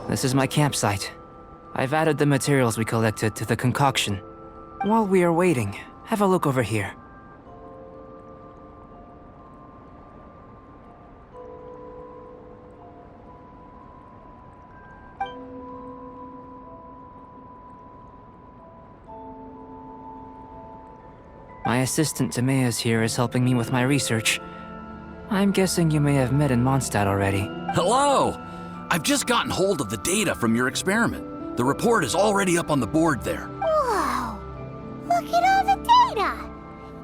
This is my campsite. I've added the materials we collected to the concoction. While we are waiting, have a look over here. My assistant Timaeus here is helping me with my research. I'm guessing you may have met in Mondstadt already. Hello! I've just gotten hold of the data from your experiment. The report is already up on the board there. Whoa! Look at all the data!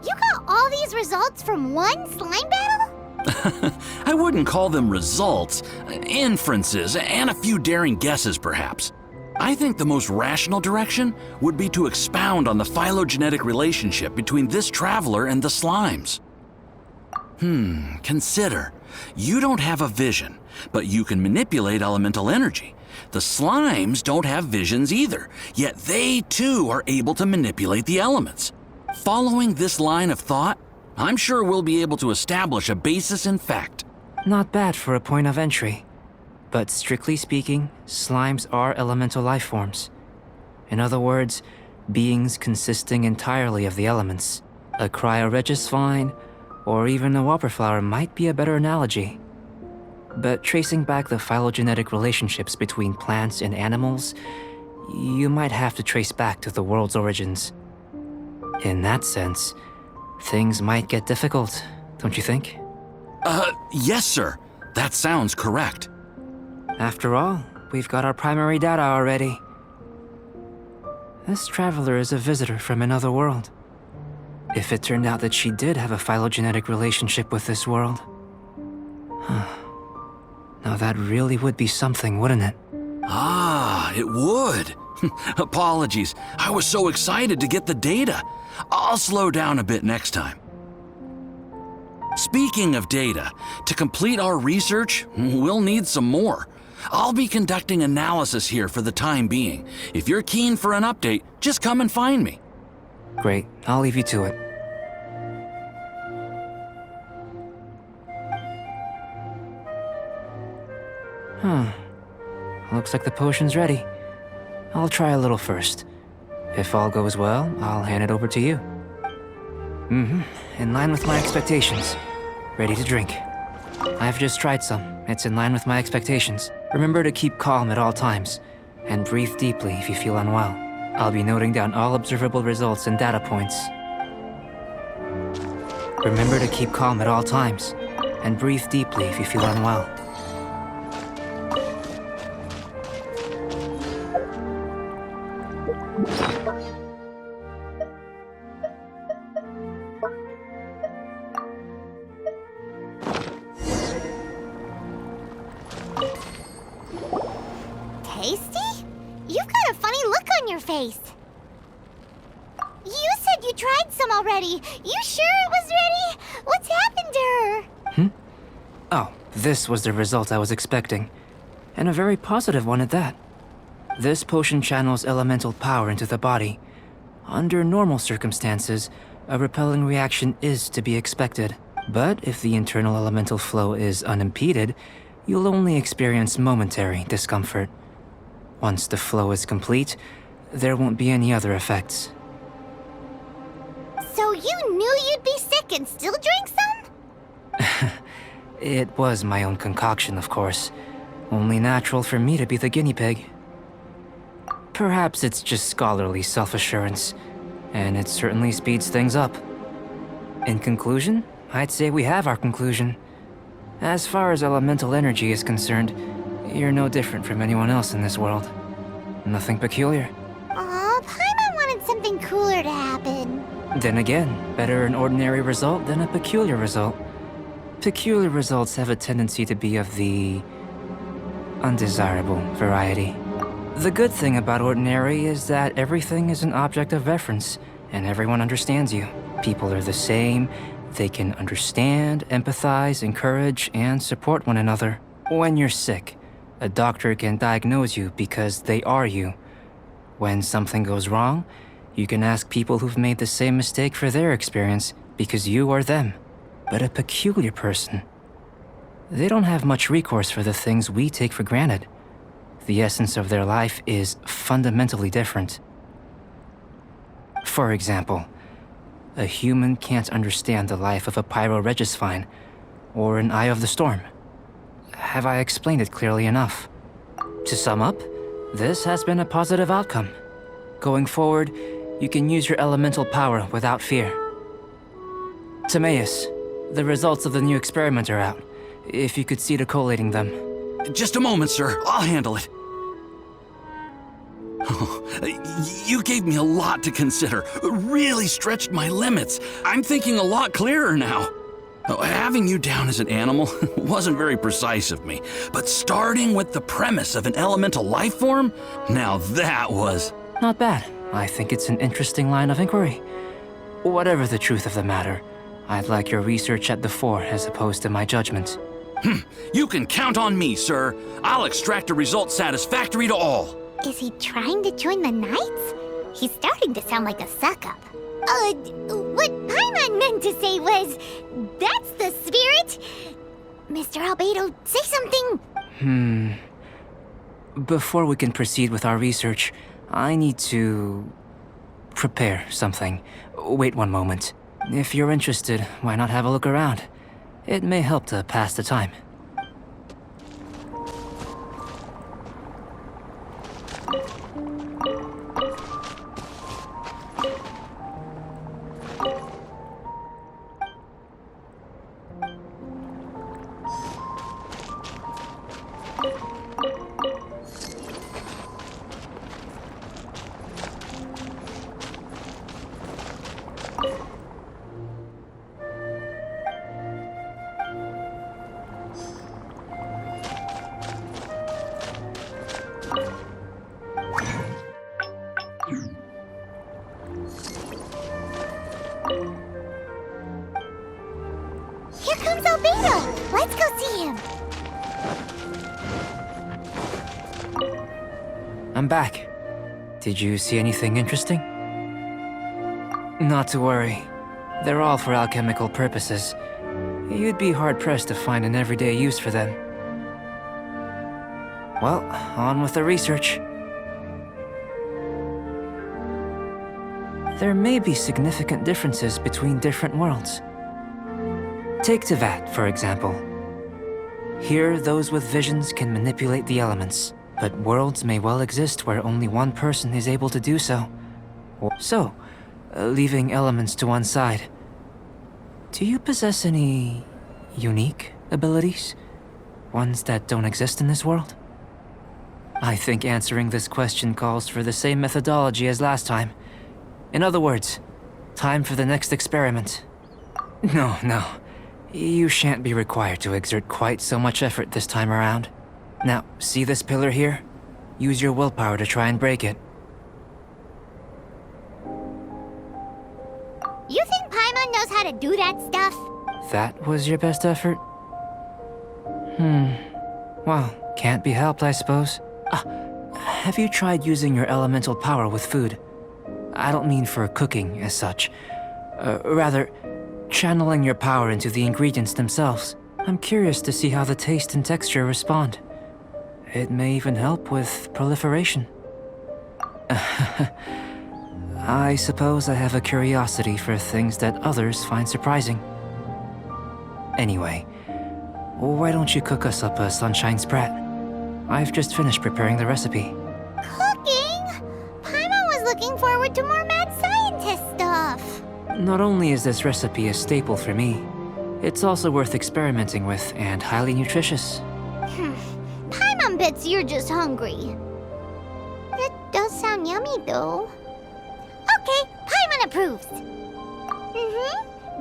You got all these results from one slime battle? I wouldn't call them results, inferences, and a few daring guesses perhaps. I think the most rational direction would be to expound on the phylogenetic relationship between this traveler and the slimes. Consider. You don't have a vision, but you can manipulate elemental energy. The slimes don't have visions either, yet they too are able to manipulate the elements. Following this line of thought, I'm sure we'll be able to establish a basis in fact. Not bad for a point of entry. But strictly speaking, slimes are elemental life forms. In other words, beings consisting entirely of the elements. A cryoregis vine, or even a whopperflower might be a better analogy. But tracing back the phylogenetic relationships between plants and animals, you might have to trace back to the world's origins. In that sense, things might get difficult, don't you think? Yes, sir. That sounds correct. After all, we've got our primary data already. This traveler is a visitor from another world. If it turned out that she did have a phylogenetic relationship with this world. Now that really would be something, wouldn't it? Ah, it would. Apologies. I was so excited to get the data. I'll slow down a bit next time. Speaking of data, to complete our research, we'll need some more. I'll be conducting analysis here for the time being. If you're keen for an update, just come and find me. Great, I'll leave you to it. Looks like the potion's ready. I'll try a little first. If all goes well, I'll hand it over to you. In line with my expectations. Ready to drink. I've just tried some. It's in line with my expectations. Remember to keep calm at all times, and breathe deeply if you feel unwell. I'll be noting down all observable results and data points. Remember to keep calm at all times, and breathe deeply if you feel unwell. Tasty? You've got a funny look on your face. You said you tried some already. You sure it was ready? What's happened to her? Oh, this was the result I was expecting. And a very positive one at that. This potion channels elemental power into the body. Under normal circumstances, a repelling reaction is to be expected. But if the internal elemental flow is unimpeded, you'll only experience momentary discomfort. Once the flow is complete, there won't be any other effects. So you knew you'd be sick and still drank some? It was my own concoction, of course. Only natural for me to be the guinea pig. Perhaps it's just scholarly self-assurance, and it certainly speeds things up. In conclusion, I'd say we have our conclusion. As far as elemental energy is concerned, you're no different from anyone else in this world. Nothing peculiar. Aw, Paimon wanted something cooler to happen. Then again, better an ordinary result than a peculiar result. Peculiar results have a tendency to be of the undesirable variety. The good thing about ordinary is that everything is an object of reference, and everyone understands you. People are the same. They can understand, empathize, encourage, and support one another. When you're sick, a doctor can diagnose you because they are you. When something goes wrong, you can ask people who've made the same mistake for their experience because you are them. But a peculiar person, they don't have much recourse for the things we take for granted. the essence of their life is fundamentally different. For example, a human can't understand the life of a pyroregisvine or an Eye of the Storm. Have I explained it clearly enough? To sum up, this has been a positive outcome. Going forward, you can use your elemental power without fear. Timaeus, the results of the new experiment are out. If you could see to collating them. Just a moment, sir. I'll handle it. You gave me a lot to consider. Really stretched my limits. I'm thinking a lot clearer now. Having you down as an animal wasn't very precise of me, but starting with the premise of an elemental life form, now that was... Not bad. I think it's an interesting line of inquiry. Whatever the truth of the matter, I'd like your research at the fore as opposed to my judgment. You can count on me, sir. I'll extract a result satisfactory to all. Is he trying to join the Knights? He's starting to sound like a suck-up. What Paimon meant to say was, that's the spirit! Mr. Albedo, say something! Before we can proceed with our research, I need to... prepare something. Wait one moment. If you're interested, why not have a look around? It may help to pass the time. Here comes Albedo! Let's go see him! I'm back. Did you see anything interesting? Not to worry. They're all for alchemical purposes. You'd be hard-pressed to find an everyday use for them. Well, on with the research. There may be significant differences between different worlds. Take Teyvat, for example. Here, those with visions can manipulate the elements, but worlds may well exist where only one person is able to do so. So, leaving elements to one side, do you possess any unique abilities? Ones that don't exist in this world? I think answering this question calls for the same methodology as last time. In other words, time for the next experiment. No. You shan't be required to exert quite so much effort this time around. Now, see this pillar here? Use your willpower to try and break it. You think Paimon knows how to do that stuff? That was your best effort? Well, can't be helped, I suppose. Have you tried using your elemental power with food? I don't mean for cooking as such. Rather, channeling your power into the ingredients themselves. I'm curious to see how the taste and texture respond. It may even help with proliferation. I suppose I have a curiosity for things that others find surprising. Anyway, why don't you cook us up a sunshine sprat? I've just finished preparing the recipe. Cooking? Paimon was looking forward to more mad scientist stuff. Not only is this recipe a staple for me, it's also worth experimenting with and highly nutritious. Paimon bets you're just hungry. It does sound yummy, though. Okay, Paimon approves.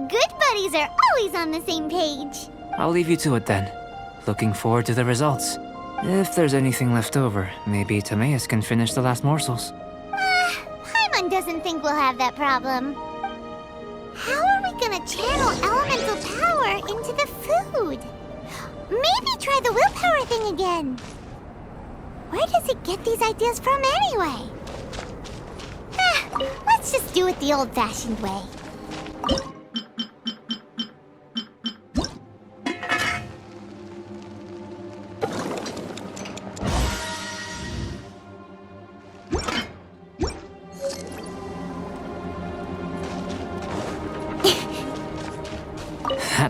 Good buddies are always on the same page. I'll leave you to it then. Looking forward to the results. If there's anything left over, maybe Timaeus can finish the last morsels. Paimon doesn't think we'll have that problem. How are we gonna channel elemental power into the food? Maybe try the willpower thing again. Where does it get these ideas from anyway? Let's just do it the old-fashioned way.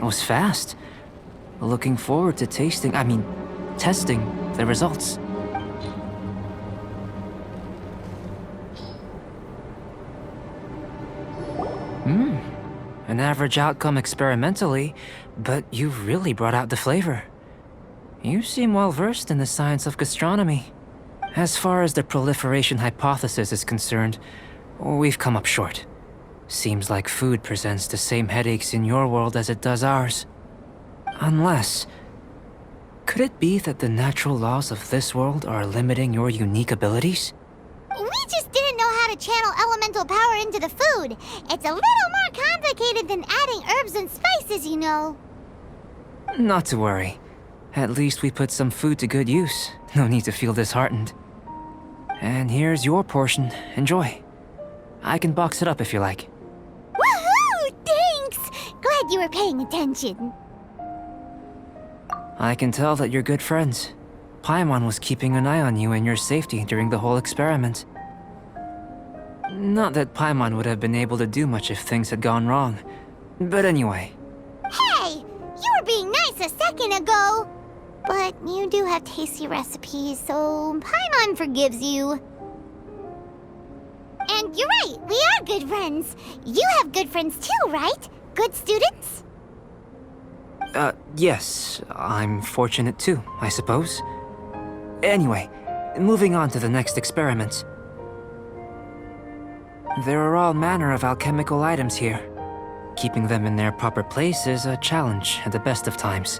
was fast. Looking forward to testing the results. An average outcome experimentally, but you've really brought out the flavor. You seem well versed in the science of gastronomy. As far as the proliferation hypothesis is concerned, we've come up short. Seems like food presents the same headaches in your world as it does ours. Unless... could it be that the natural laws of this world are limiting your unique abilities? We just didn't know how to channel elemental power into the food. It's a little more complicated than adding herbs and spices, you know. Not to worry. At least we put some food to good use. No need to feel disheartened. And here's your portion. Enjoy. I can box it up if you like. Woohoo! Thanks! Glad you were paying attention. I can tell that you're good friends. Paimon was keeping an eye on you and your safety during the whole experiment. Not that Paimon would have been able to do much if things had gone wrong. But anyway. Hey! You were being nice a second ago! But you do have tasty recipes, so Paimon forgives you. And you're right, we are good friends. You have good friends too, right? Good students? Yes. I'm fortunate too, I suppose. Anyway, moving on to the next experiment. There are all manner of alchemical items here. Keeping them in their proper place is a challenge at the best of times.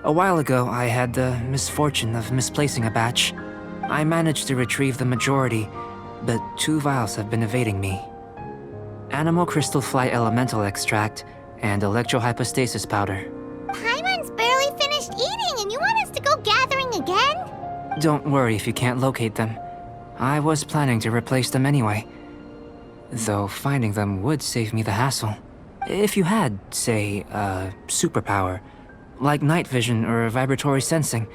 A while ago, I had the misfortune of misplacing a batch. I managed to retrieve the majority, but 2 vials have been evading me. Animal crystal fly elemental extract and electrohypostasis powder. Paimon's barely finished eating and you want us to go gathering again? Don't worry if you can't locate them. I was planning to replace them anyway. Though finding them would save me the hassle. If you had, say, a superpower, like night vision or vibratory sensing,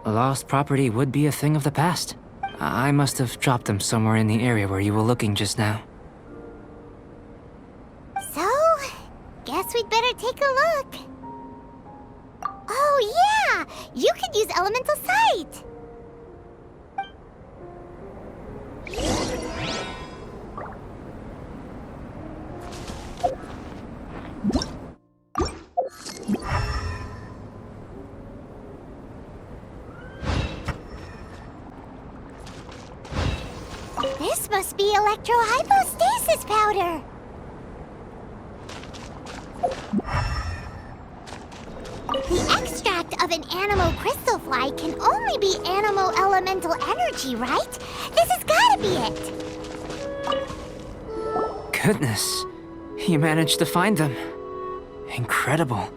lost property would be a thing of the past. I must have dropped them somewhere in the area where you were looking just now. So, guess we'd better take a look. Oh yeah! You could use elemental sight! This must be electrohypostasis powder! The extract of an animal crystal fly can only be animal elemental energy, right? This has gotta be it! Goodness, you managed to find them. Incredible.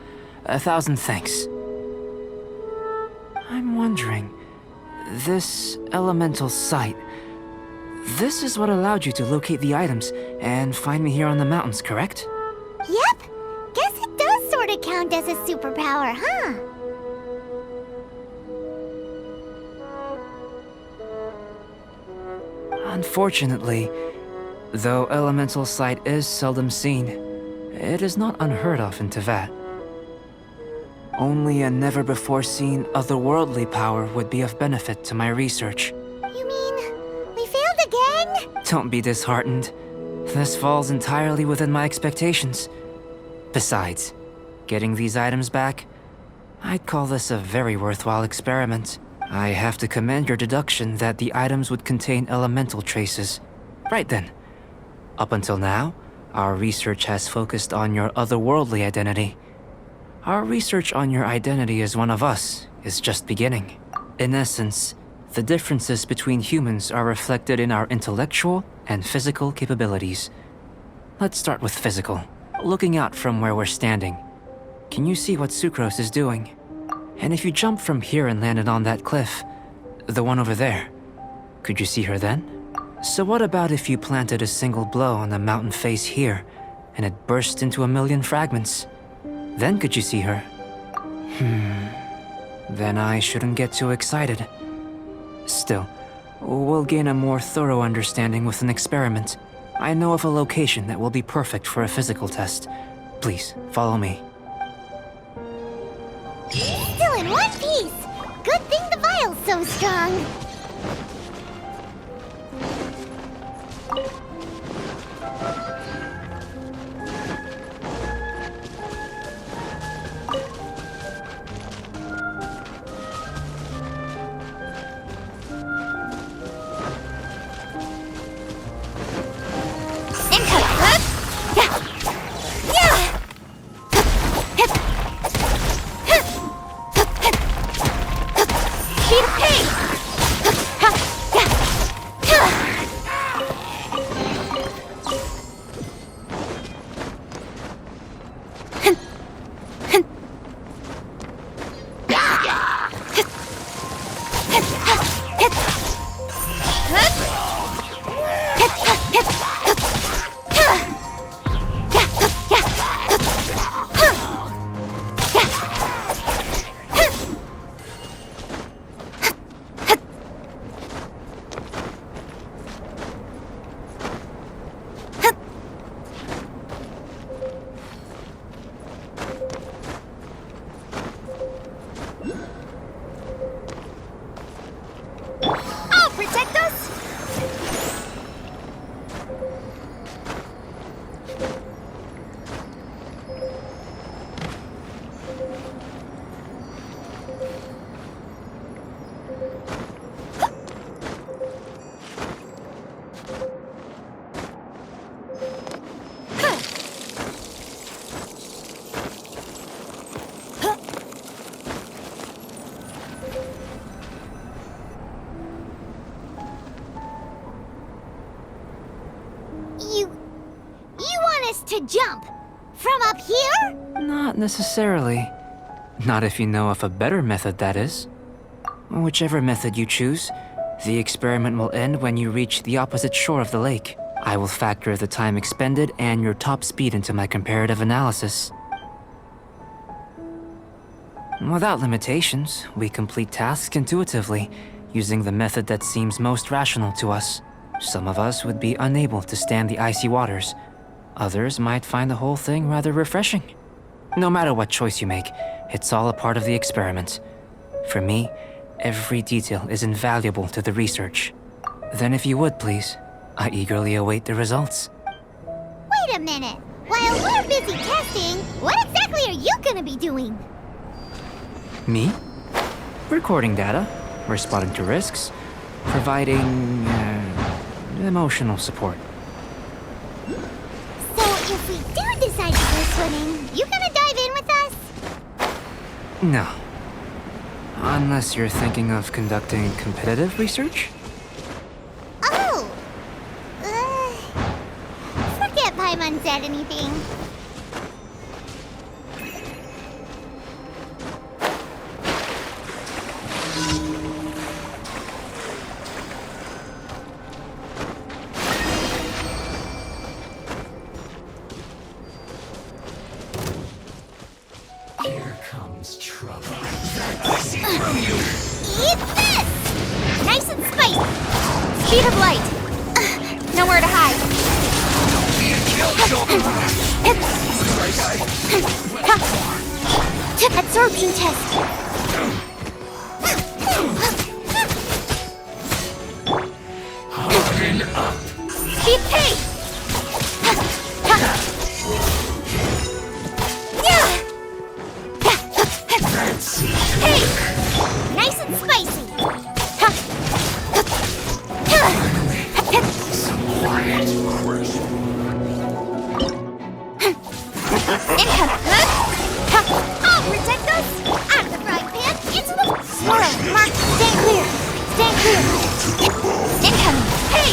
1,000 thanks. I'm wondering, this elemental sight, this is what allowed you to locate the items and find me here on the mountains, correct? Yep! Guess it does sort of count as a superpower, huh? Unfortunately, though elemental sight is seldom seen, it is not unheard of in Teyvat. Only a never-before-seen otherworldly power would be of benefit to my research. You mean, we failed again? Don't be disheartened. This falls entirely within my expectations. Besides, getting these items back, I'd call this a very worthwhile experiment. I have to commend your deduction that the items would contain elemental traces. Right then. Up until now, our research has focused on your otherworldly identity. Our research on your identity as one of us is just beginning. In essence, the differences between humans are reflected in our intellectual and physical capabilities. Let's start with physical. Looking out from where we're standing, can you see what Sucrose is doing? And if you jump from here and landed on that cliff, the one over there, could you see her then? So what about if you planted a single blow on the mountain face here, and it burst into 1,000,000 fragments? Then could you see her? Then I shouldn't get too excited. Still, we'll gain a more thorough understanding with an experiment. I know of a location that will be perfect for a physical test. Please, follow me. so strong. To jump? From up here? Not necessarily. Not if you know of a better method, that is. Whichever method you choose, the experiment will end when you reach the opposite shore of the lake. I will factor the time expended and your top speed into my comparative analysis. Without limitations, we complete tasks intuitively, using the method that seems most rational to us. Some of us would be unable to stand the icy waters. Others might find the whole thing rather refreshing. No matter what choice you make, it's all a part of the experiment. For me, every detail is invaluable to the research. Then if you would, please, I eagerly await the results. Wait a minute! While we're busy testing, what exactly are you gonna be doing? Me? Recording data, responding to risks, providing, emotional support. If we do decide to go swimming, you gonna dive in with us? No. Unless you're thinking of conducting competitive research? Oh! Forget Paimon said anything. Eat this! Nice and spicy! Speed of light! Nowhere to hide! Absorption test! Harden up! Keep pace! Hey! Nice and spicy! I'll protect us! Out of the frying pan, into the... Swirl, Mark, stand clear! Stand clear! Incoming! Hey!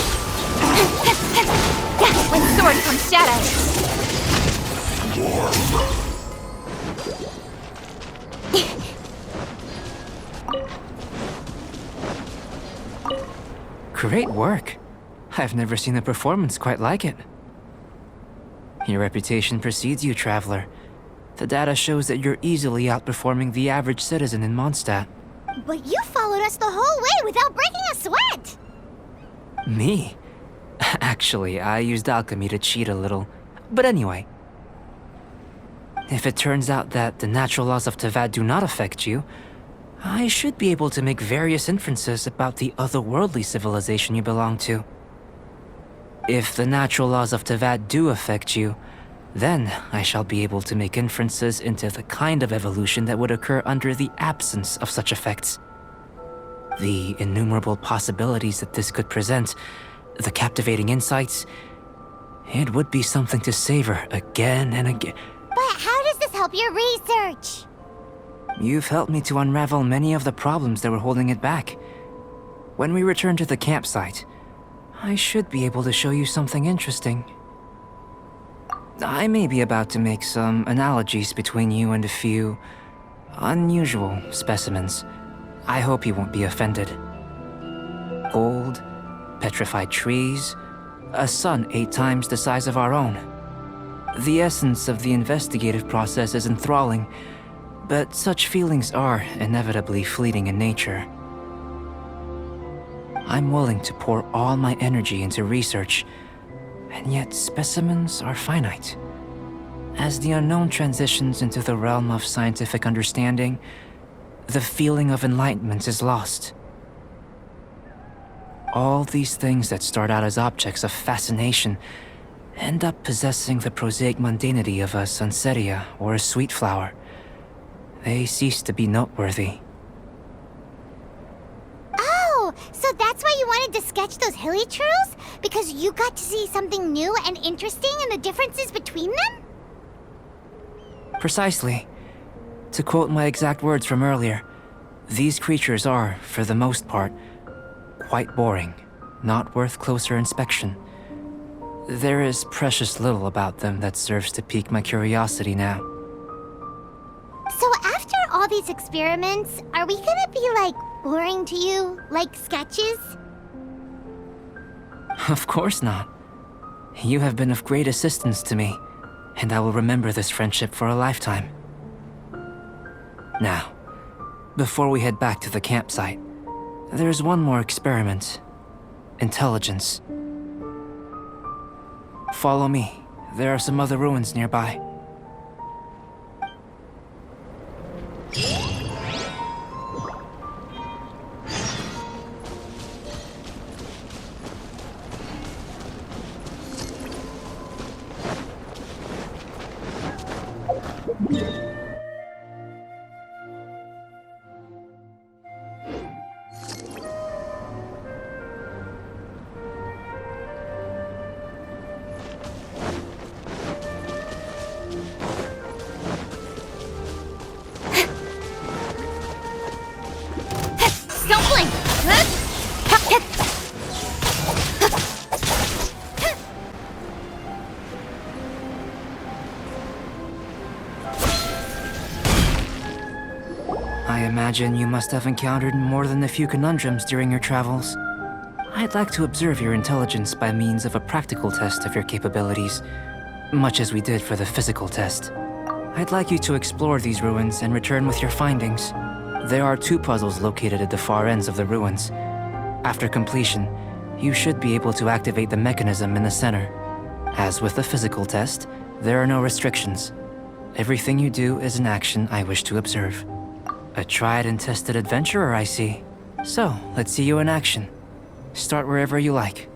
When sword comes shadow! Great work. I've never seen a performance quite like it. Your reputation precedes you, Traveler. The data shows that you're easily outperforming the average citizen in Mondstadt. But you followed us the whole way without breaking a sweat! Me? Actually, I used alchemy to cheat a little. But anyway. If it turns out that the natural laws of Teyvat do not affect you, I should be able to make various inferences about the otherworldly civilization you belong to. If the natural laws of Teyvat do affect you, then I shall be able to make inferences into the kind of evolution that would occur under the absence of such effects. The innumerable possibilities that this could present, the captivating insights, it would be something to savor again and again. But how does this help your research? You've helped me to unravel many of the problems that were holding it back. When we return to the campsite, I should be able to show you something interesting. I may be about to make some analogies between you and a few unusual specimens. I hope you won't be offended. Old, petrified trees, a sun 8 times the size of our own. The essence of the investigative process is enthralling, but such feelings are inevitably fleeting in nature. I'm willing to pour all my energy into research, and yet specimens are finite. As the unknown transitions into the realm of scientific understanding, the feeling of enlightenment is lost. All these things that start out as objects of fascination end up possessing the prosaic mundanity of a sunsetia or a sweet flower. They cease to be noteworthy. Oh, so that's why you wanted to sketch those treacherous? Because you got to see something new and interesting in the differences between them? Precisely. To quote my exact words from earlier, these creatures are, for the most part, quite boring, not worth closer inspection. There is precious little about them that serves to pique my curiosity now. So after all these experiments, are we gonna be, like, boring to you? Like sketches? Of course not. You have been of great assistance to me, and I will remember this friendship for a lifetime. Now, before we head back to the campsite, there's one more experiment. Intelligence. Follow me. There are some other ruins nearby. Stumbling! I imagine you must have encountered more than a few conundrums during your travels. I'd like to observe your intelligence by means of a practical test of your capabilities, much as we did for the physical test. I'd like you to explore these ruins and return with your findings. There are 2 puzzles located at the far ends of the ruins. After completion, you should be able to activate the mechanism in the center. As with the physical test, there are no restrictions. Everything you do is an action I wish to observe. A tried and tested adventurer, I see. So, let's see you in action. Start wherever you like.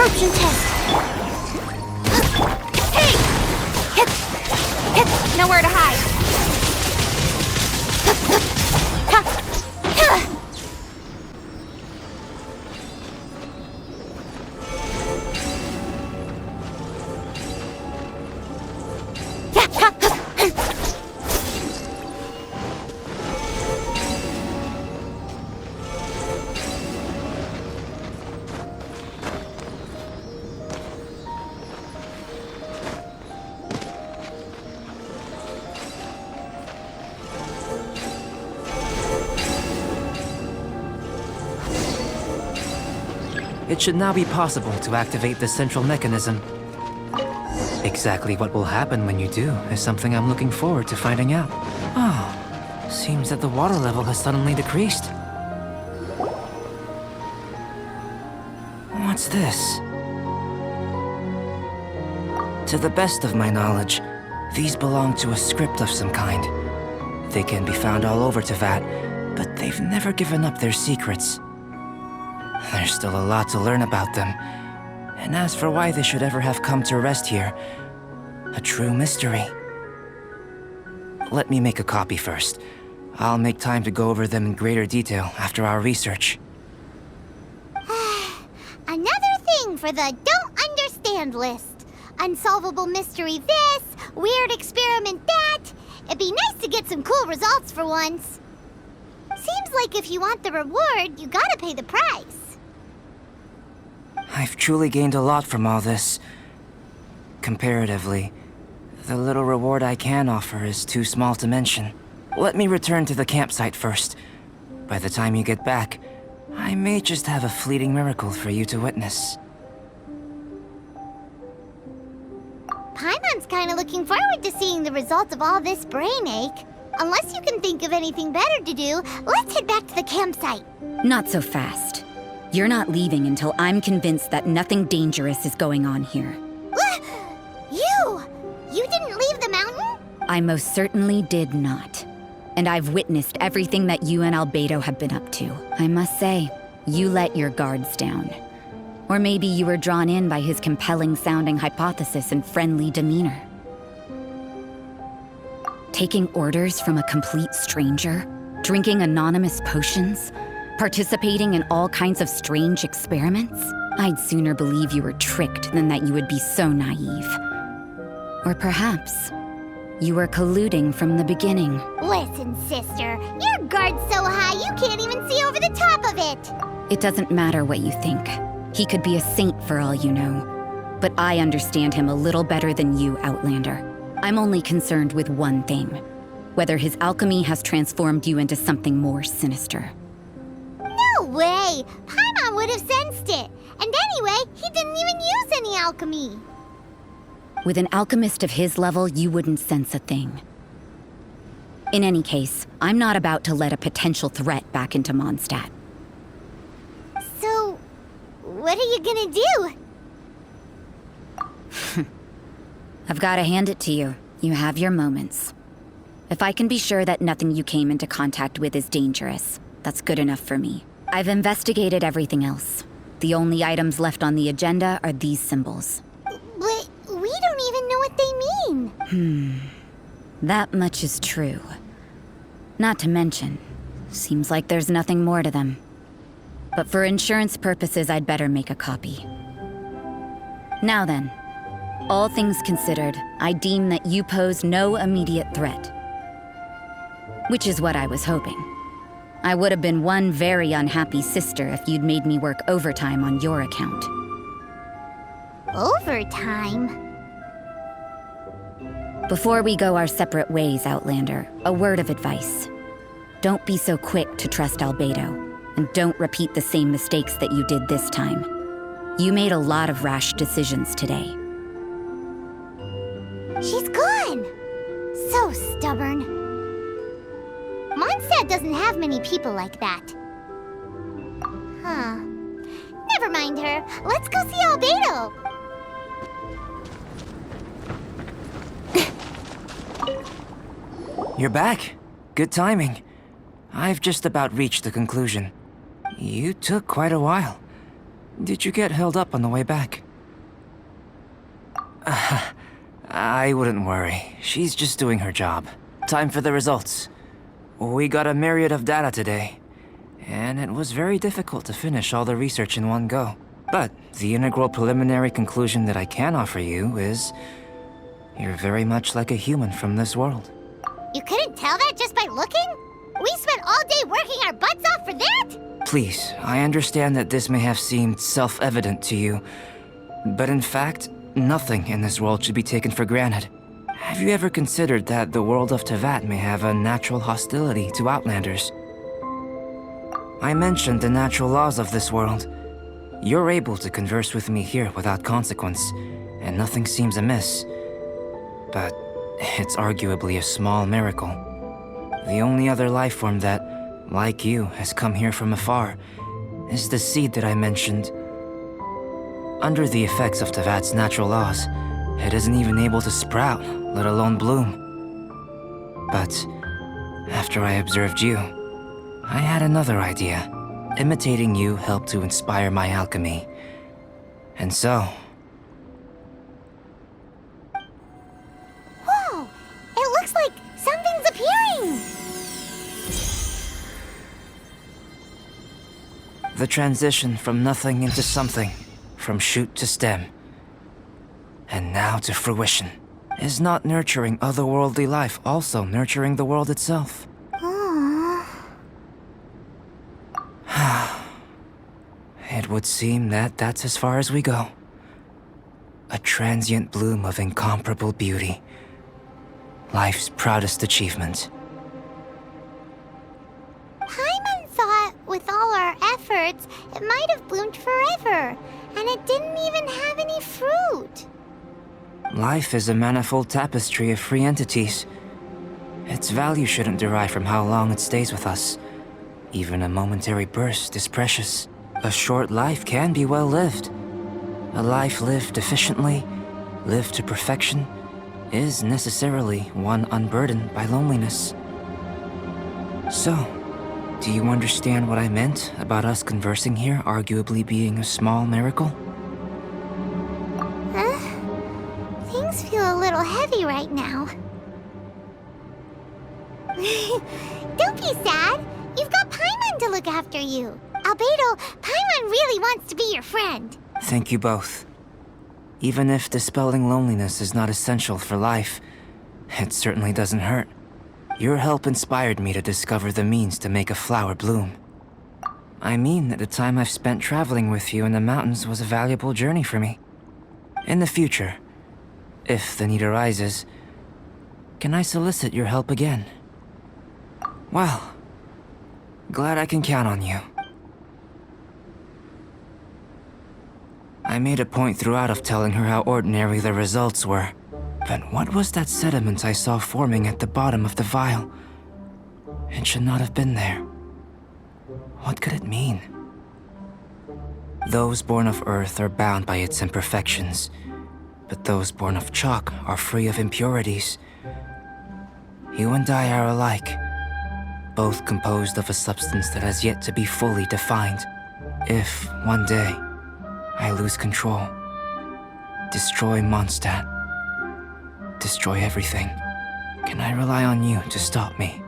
absorption test. Hey! Nowhere to hide. It should now be possible to activate the central mechanism. Exactly what will happen when you do is something I'm looking forward to finding out. Oh, seems that the water level has suddenly decreased. What's this? To the best of my knowledge, these belong to a script of some kind. They can be found all over Teyvat, but they've never given up their secrets. There's still a lot to learn about them. And as for why they should ever have come to rest here, a true mystery. Let me make a copy first. I'll make time to go over them in greater detail after our research. Another thing for the don't understand list. Unsolvable mystery this, weird experiment that. It'd be nice to get some cool results for once. Seems like if you want the reward, you gotta pay the price. I've truly gained a lot from all this. Comparatively, the little reward I can offer is too small to mention. Let me return to the campsite first. By the time you get back, I may just have a fleeting miracle for you to witness. Paimon's kinda looking forward to seeing the result of all this brain ache. Unless you can think of anything better to do, let's head back to the campsite. Not so fast. You're not leaving until I'm convinced that nothing dangerous is going on here. You didn't leave the mountain? I most certainly did not. And I've witnessed everything that you and Albedo have been up to. I must say, you let your guards down. Or maybe you were drawn in by his compelling-sounding hypothesis and friendly demeanor. Taking orders from a complete stranger, drinking anonymous potions, participating in all kinds of strange experiments? I'd sooner believe you were tricked than that you would be so naive. Or perhaps you were colluding from the beginning. Listen, sister, your guard's so high you can't even see over the top of it. It doesn't matter what you think. He could be a saint for all you know. But I understand him a little better than you, Outlander. I'm only concerned with one thing. Whether his alchemy has transformed you into something more sinister. No way! Paimon would have sensed it. And anyway, he didn't even use any alchemy. With an alchemist of his level, you wouldn't sense a thing. In any case, I'm not about to let a potential threat back into Mondstadt. So, what are you gonna do? I've got to hand it to you. You have your moments. If I can be sure that nothing you came into contact with is dangerous, that's good enough for me. I've investigated everything else. The only items left on the agenda are these symbols. But we don't even know what they mean. That much is true. Not to mention, seems like there's nothing more to them. But for insurance purposes, I'd better make a copy. Now then, all things considered, I deem that you pose no immediate threat. Which is what I was hoping. I would have been one very unhappy sister if you'd made me work overtime on your account. Overtime? Before we go our separate ways, Outlander, a word of advice. Don't be so quick to trust Albedo, and don't repeat the same mistakes that you did this time. You made a lot of rash decisions today. She's gone! So stubborn. Mondstadt doesn't have many people like that. Huh. Never mind her. Let's go see Albedo! You're back. Good timing. I've just about reached the conclusion. You took quite a while. Did you get held up on the way back? I wouldn't worry. She's just doing her job. Time for the results. We got a myriad of data today, and it was very difficult to finish all the research in one go. But the integral preliminary conclusion that I can offer you is you're very much like a human from this world. You couldn't tell that just by looking? We spent all day working our butts off for that? Please, I understand that this may have seemed self-evident to you, but in fact, nothing in this world should be taken for granted. Have you ever considered that the world of Teyvat may have a natural hostility to Outlanders? I mentioned the natural laws of this world. You're able to converse with me here without consequence, and nothing seems amiss. But it's arguably a small miracle. The only other life form that, like you, has come here from afar is the seed that I mentioned. Under the effects of Teyvat's natural laws, it isn't even able to sprout, let alone bloom. But after I observed you, I had another idea. Imitating you helped to inspire my alchemy. And so... Whoa! It looks like something's appearing! the transition from nothing into something, from shoot to stem, and now to fruition. Is not nurturing otherworldly life also nurturing the world itself? It would seem that that's as far as we go. A transient bloom of incomparable beauty. Life's proudest achievement. Paimon thought, with all our efforts, it might have bloomed forever, and it didn't even have any fruit. Life is a manifold tapestry of free entities. Its value shouldn't derive from how long it stays with us. Even a momentary burst is precious. A short life can be well lived. A life lived efficiently, lived to perfection, is necessarily one unburdened by loneliness. So, do you understand what I meant about us conversing here arguably being a small miracle? Things feel a little heavy right now. Don't be sad. You've got Paimon to look after you. Albedo, Paimon really wants to be your friend. Thank you both. Even if dispelling loneliness is not essential for life, it certainly doesn't hurt. Your help inspired me to discover the means to make a flower bloom. I mean that the time I've spent traveling with you in the mountains was a valuable journey for me. In the future, if the need arises, can I solicit your help again? Well, glad I can count on you. I made a point throughout of telling her how ordinary the results were. But what was that sediment I saw forming at the bottom of the vial? It should not have been there. What could it mean? Those born of Earth are bound by its imperfections, but those born of chalk are free of impurities. You and I are alike, both composed of a substance that has yet to be fully defined. If, one day, I lose control, destroy Mondstadt, destroy everything, can I rely on you to stop me?